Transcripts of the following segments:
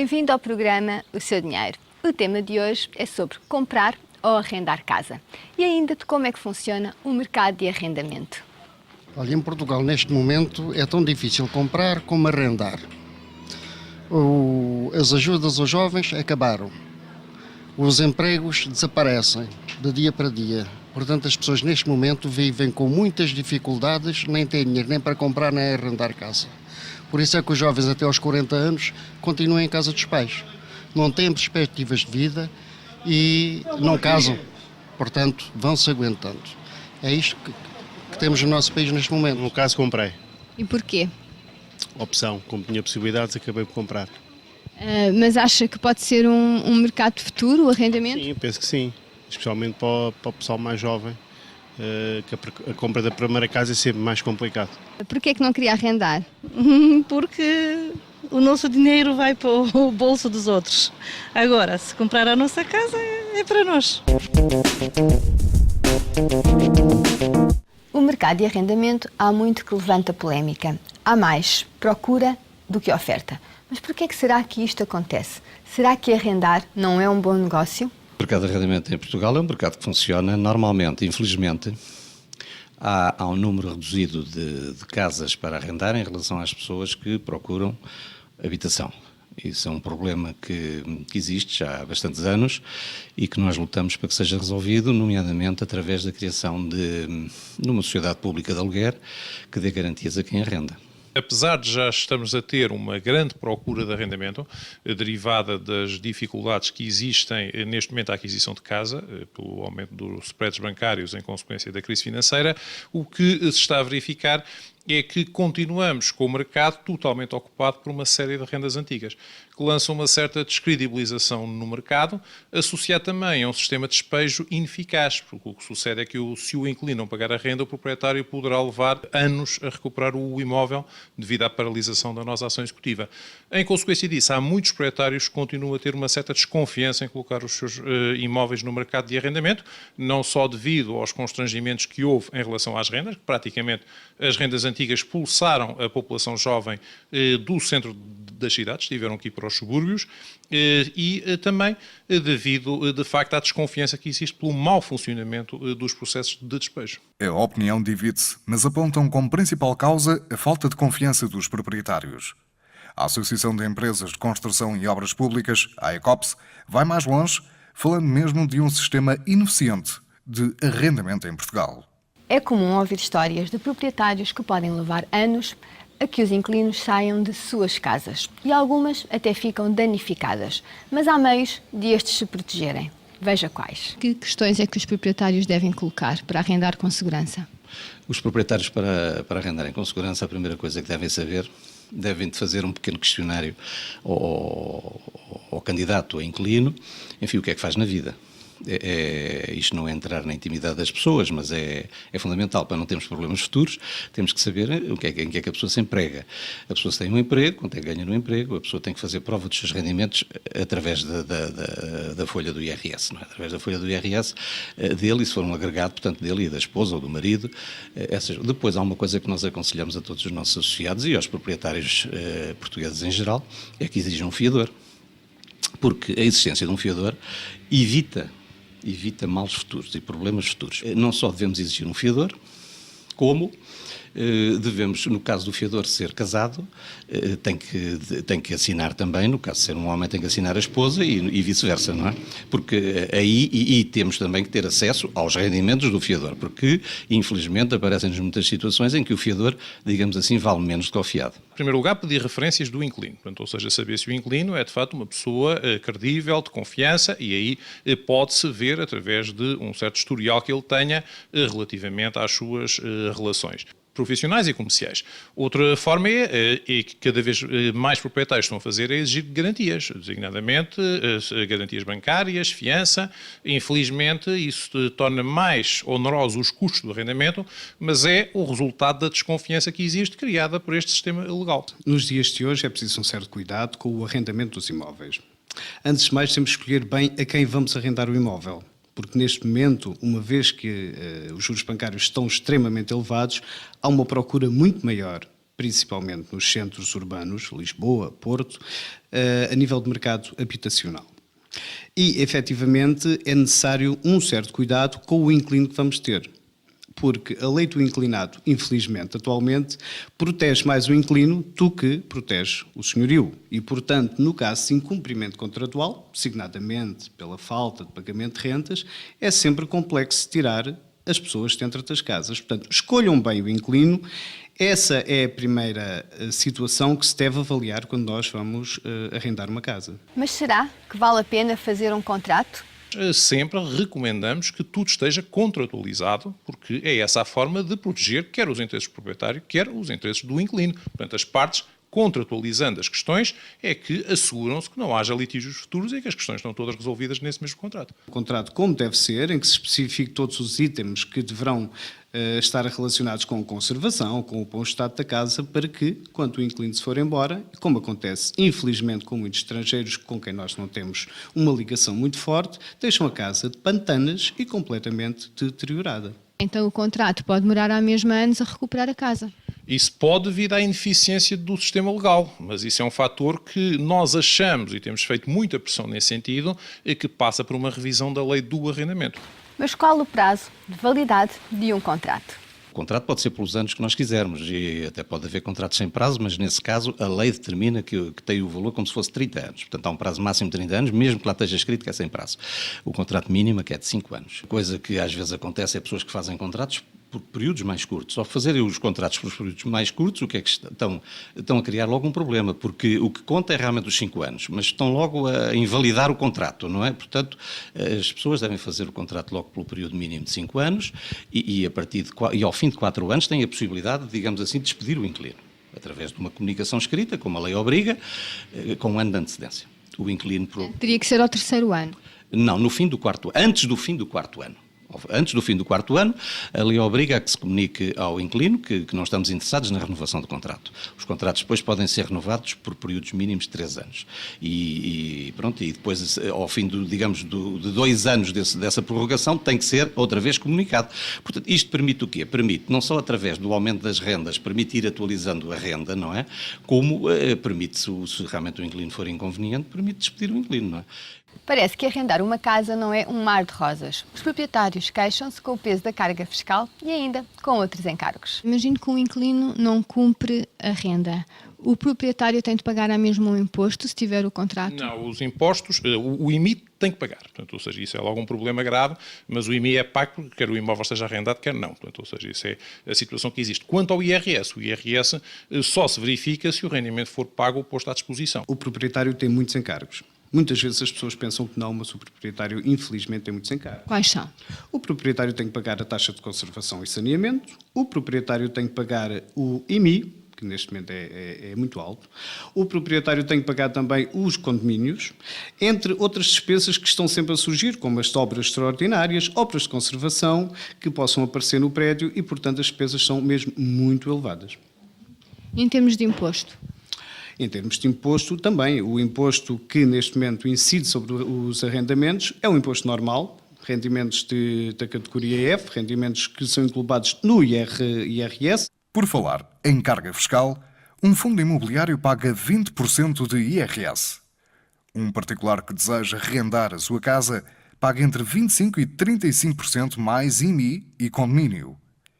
Bem-vindo ao programa O Seu Dinheiro. O tema de hoje é sobre comprar ou arrendar casa e ainda de como é que funciona o mercado de arrendamento. Olha, em Portugal, neste momento, é tão difícil comprar como arrendar. As ajudas aos jovens acabaram. Os empregos desaparecem de dia para dia. Portanto, as pessoas neste momento vivem com muitas dificuldades, nem têm dinheiro nem para comprar nem arrendar casa. Por isso é que os jovens até aos 40 anos continuam em casa dos pais. Não têm perspectivas de vida e não casam. Portanto, vão-se aguentando. É isto que temos no nosso país neste momento. No caso, comprei. E porquê? Opção. Como tinha possibilidades, acabei por comprar. Mas acha que pode ser um mercado de futuro, o arrendamento? Sim, penso que sim. Especialmente para o pessoal mais jovem, que a compra da primeira casa é sempre mais complicado. Porquê é que não queria arrendar? Porque o nosso dinheiro vai para o bolso dos outros. Agora, se comprar a nossa casa, é para nós. O mercado de arrendamento há muito que levanta polémica. Há mais procura do que oferta. Mas porquê é que será que isto acontece? Será que arrendar não é um bom negócio? O mercado de arrendamento em Portugal é um mercado que funciona normalmente, infelizmente. Há um número reduzido de casas para arrendar em relação às pessoas que procuram habitação. Isso é um problema que existe já há bastantes anos e que nós lutamos para que seja resolvido, nomeadamente através da criação de uma sociedade pública de aluguer que dê garantias a quem arrenda. Apesar de já estamos a ter uma grande procura de arrendamento, derivada das dificuldades que existem neste momento à aquisição de casa, pelo aumento dos spreads bancários em consequência da crise financeira, o que se está a verificar é que continuamos com o mercado totalmente ocupado por uma série de rendas antigas, que lançam uma certa descredibilização no mercado, associado também a um sistema de despejo ineficaz, porque o que sucede é que se o inquilino não pagar a renda, o proprietário poderá levar anos a recuperar o imóvel devido à paralisação da nossa ação executiva. Em consequência disso, há muitos proprietários que continuam a ter uma certa desconfiança em colocar os seus imóveis no mercado de arrendamento, não só devido aos constrangimentos que houve em relação às rendas, que praticamente as rendas antigas expulsaram a população jovem do centro das cidades, tiveram que ir para os subúrbios, e também devido, de facto, à desconfiança que existe pelo mau funcionamento dos processos de despejo. A opinião divide-se, mas apontam como principal causa a falta de confiança dos proprietários. A Associação de Empresas de Construção e Obras Públicas, a ECOPS, vai mais longe, falando mesmo de um sistema ineficiente de arrendamento em Portugal. É comum ouvir histórias de proprietários que podem levar anos a que os inquilinos saiam de suas casas e algumas até ficam danificadas, mas há meios de estes se protegerem. Veja quais. Que questões é que os proprietários devem colocar para arrendar com segurança? Os proprietários, para arrendarem com segurança, a primeira coisa que devem saber, devem fazer um pequeno questionário ao candidato, ao inquilino, enfim, o que é que faz na vida. Isto não é entrar na intimidade das pessoas, mas é fundamental para não termos problemas futuros. Temos que saber em que é que a pessoa se emprega. A pessoa se tem um emprego, quanto é que ganha no emprego, a pessoa tem que fazer prova dos seus rendimentos através da folha do IRS, não é? Através da folha do IRS dele, e se for um agregado, portanto, dele e da esposa ou do marido. Depois há uma coisa que nós aconselhamos a todos os nossos associados e aos proprietários portugueses em geral, é que exijam um fiador. Porque a existência de um fiador evita males futuros e problemas futuros. Não só devemos exigir um fiador, como devemos, no caso do fiador ser casado, tem que assinar também, no caso de ser um homem, tem que assinar a esposa e vice-versa, não é? Porque aí temos também que ter acesso aos rendimentos do fiador, porque, infelizmente, aparecem-nos muitas situações em que o fiador, digamos assim, vale menos do que o fiado. Em primeiro lugar, pedir referências do inquilino, portanto, ou seja, saber se o inquilino é de facto uma pessoa credível, de confiança, e aí pode-se ver através de um certo historial que ele tenha relativamente às suas relações profissionais e comerciais. Outra forma e que cada vez mais proprietários estão a fazer, é exigir garantias, designadamente garantias bancárias, fiança. Infelizmente, isso torna mais onerosos os custos do arrendamento, mas é o resultado da desconfiança que existe, criada por este sistema legal. Nos dias de hoje é preciso um certo cuidado com o arrendamento dos imóveis. Antes de mais, temos que escolher bem a quem vamos arrendar o imóvel. Porque neste momento, uma vez que os juros bancários estão extremamente elevados, há uma procura muito maior principalmente nos centros urbanos, Lisboa, Porto, a nível de mercado habitacional. E, efetivamente, é necessário um certo cuidado com o inquilino que vamos ter. Porque a lei do inclinado, infelizmente, atualmente, protege mais o inquilino do que protege o senhorio. E, portanto, no caso de incumprimento contratual, designadamente pela falta de pagamento de rentas, é sempre complexo tirar as pessoas dentro das casas. Portanto, escolham bem o inquilino. Essa é a primeira situação que se deve avaliar quando nós vamos arrendar uma casa. Mas será que vale a pena fazer um contrato? Sempre recomendamos que tudo esteja contratualizado, porque é essa a forma de proteger quer os interesses do proprietário, quer os interesses do inquilino. Portanto, as partes, contratualizando as questões, é que asseguram-se que não haja litígios futuros e que as questões estão todas resolvidas nesse mesmo contrato. Um contrato como deve ser, em que se especifique todos os itens que deverão estar relacionados com a conservação, com o bom estado da casa, para que, quando o inquilino se for embora, como acontece infelizmente com muitos estrangeiros com quem nós não temos uma ligação muito forte, deixam a casa de pantanas e completamente deteriorada. Então o contrato pode demorar há mesmo anos a recuperar a casa. Isso pode vir à ineficiência do sistema legal, mas isso é um fator que nós achamos, e temos feito muita pressão nesse sentido, que passa por uma revisão da lei do arrendamento. Mas qual o prazo de validade de um contrato? O contrato pode ser pelos anos que nós quisermos e até pode haver contratos sem prazo, mas nesse caso a lei determina que tem o valor como se fosse 30 anos. Portanto, há um prazo máximo de 30 anos, mesmo que lá esteja escrito que é sem prazo. O contrato mínimo é que é de 5 anos. Coisa que às vezes acontece é pessoas que fazem contratos por períodos mais curtos. Ao fazerem os contratos por períodos mais curtos, o que é que estão a criar logo um problema, porque o que conta é realmente os 5 anos, mas estão logo a invalidar o contrato, não é? Portanto, as pessoas devem fazer o contrato logo pelo período mínimo de 5 anos e ao fim de 4 anos têm a possibilidade, digamos assim, de despedir o inquilino, através de uma comunicação escrita, como a lei obriga, com um ano de antecedência. O inquilino... Teria que ser ao 3º ano? Não, no fim do 4º, antes do fim do 4º ano. Antes do fim do 4º ano, a lei obriga a que se comunique ao inquilino que não estamos interessados na renovação do contrato. Os contratos depois podem ser renovados por períodos mínimos de 3 anos. E depois, ao fim de 2 anos dessa prorrogação, tem que ser outra vez comunicado. Portanto, isto permite o quê? Permite, não só através do aumento das rendas, permite ir atualizando a renda, não é? Como permite, se realmente o inquilino for inconveniente, permite despedir o inquilino, não é? Parece que arrendar uma casa não é um mar de rosas. Os proprietários queixam-se com o peso da carga fiscal e ainda com outros encargos. Imagino que um inquilino não cumpre a renda. O proprietário tem de pagar a mesmo um imposto se tiver o contrato? Não, os impostos, o IMI tem que pagar. Portanto, ou seja, isso é logo um problema grave, mas o IMI é pago porque quer o imóvel esteja arrendado, quer não. Portanto, ou seja, isso é a situação que existe. Quanto ao IRS, o IRS só se verifica se o rendimento for pago ou posto à disposição. O proprietário tem muitos encargos. Muitas vezes as pessoas pensam que não, mas o proprietário, infelizmente, tem muitos encargos. Quais são? O proprietário tem que pagar a taxa de conservação e saneamento, o proprietário tem que pagar o IMI, que neste momento é muito alto, o proprietário tem que pagar também os condomínios, entre outras despesas que estão sempre a surgir, como as obras extraordinárias, obras de conservação, que possam aparecer no prédio e, portanto, as despesas são mesmo muito elevadas. Em termos de imposto? Em termos de imposto, também. O imposto que neste momento incide sobre os arrendamentos é um imposto normal, rendimentos da categoria F, rendimentos que são englobados no IRS. Por falar em carga fiscal, um fundo imobiliário paga 20% de IRS. Um particular que deseja arrendar a sua casa paga entre 25% e 35% mais IMI e condomínio.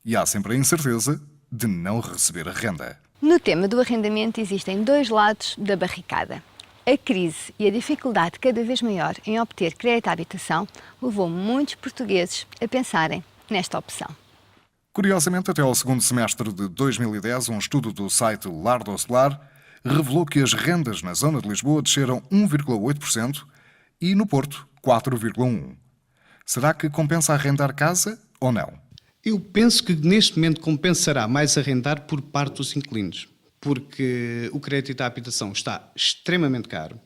E há sempre a incerteza de não receber a renda. No tema do arrendamento existem 2 lados da barricada. A crise e a dificuldade cada vez maior em obter crédito à habitação levou muitos portugueses a pensarem nesta opção. Curiosamente, até ao 2º semestre de 2010, um estudo do site Lar do Solar revelou que as rendas na zona de Lisboa desceram 1,8% e no Porto 4,1%. Será que compensa arrendar casa ou não? Eu penso que neste momento compensará mais arrendar por parte dos inquilinos, porque o crédito à habitação está extremamente caro,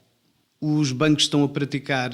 os bancos estão a praticar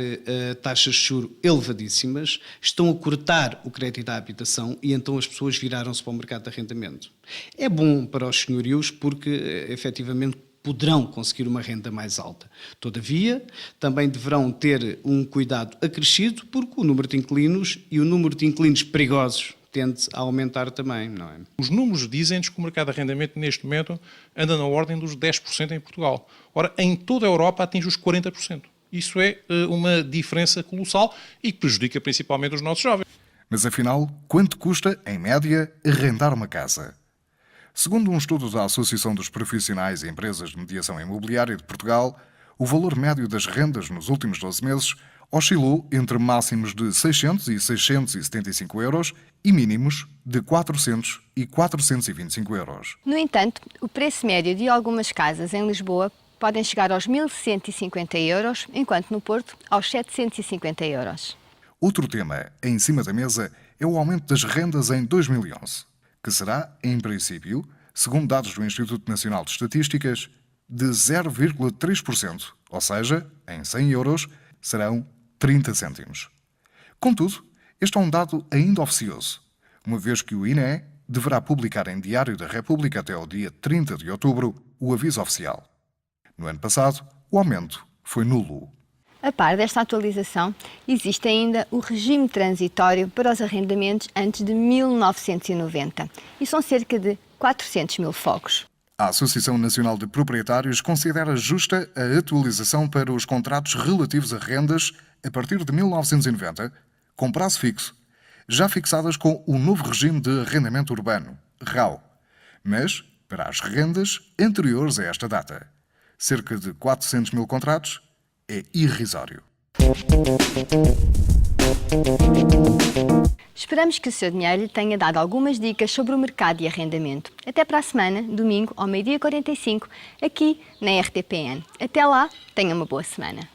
taxas de juros elevadíssimas, estão a cortar o crédito à habitação e então as pessoas viraram-se para o mercado de arrendamento. É bom para os senhorios porque, efetivamente, poderão conseguir uma renda mais alta. Todavia, também deverão ter um cuidado acrescido porque o número de inquilinos e o número de inquilinos perigosos tende a aumentar também, não é? Os números dizem-nos que o mercado de arrendamento neste momento anda na ordem dos 10% em Portugal. Ora, em toda a Europa atinge os 40%. Isso é uma diferença colossal e que prejudica principalmente os nossos jovens. Mas afinal, quanto custa, em média, arrendar uma casa? Segundo um estudo da Associação dos Profissionais e Empresas de Mediação Imobiliária de Portugal, o valor médio das rendas nos últimos 12 meses oscilou entre máximos de 600 e 675 euros e mínimos de 400 e 425 euros. No entanto, o preço médio de algumas casas em Lisboa podem chegar aos 1.150 euros, enquanto no Porto aos 750 euros. Outro tema em cima da mesa é o aumento das rendas em 2011, que será, em princípio, segundo dados do Instituto Nacional de Estatísticas, de 0,3%, ou seja, em 100 euros serão 30 cêntimos. Contudo, este é um dado ainda oficioso, uma vez que o INE deverá publicar em Diário da República até ao dia 30 de outubro o aviso oficial. No ano passado, o aumento foi nulo. A par desta atualização, existe ainda o regime transitório para os arrendamentos antes de 1990 e são cerca de 400 mil fogos. A Associação Nacional de Proprietários considera justa a atualização para os contratos relativos a rendas a partir de 1990, com prazo fixo, já fixadas com o novo regime de arrendamento urbano, RAU, mas para as rendas anteriores a esta data. Cerca de 400 mil contratos é irrisório. Esperamos que o seu dinheiro lhe tenha dado algumas dicas sobre o mercado de arrendamento. Até para a semana, domingo, ao 12h45, aqui na RTPN. Até lá, tenha uma boa semana.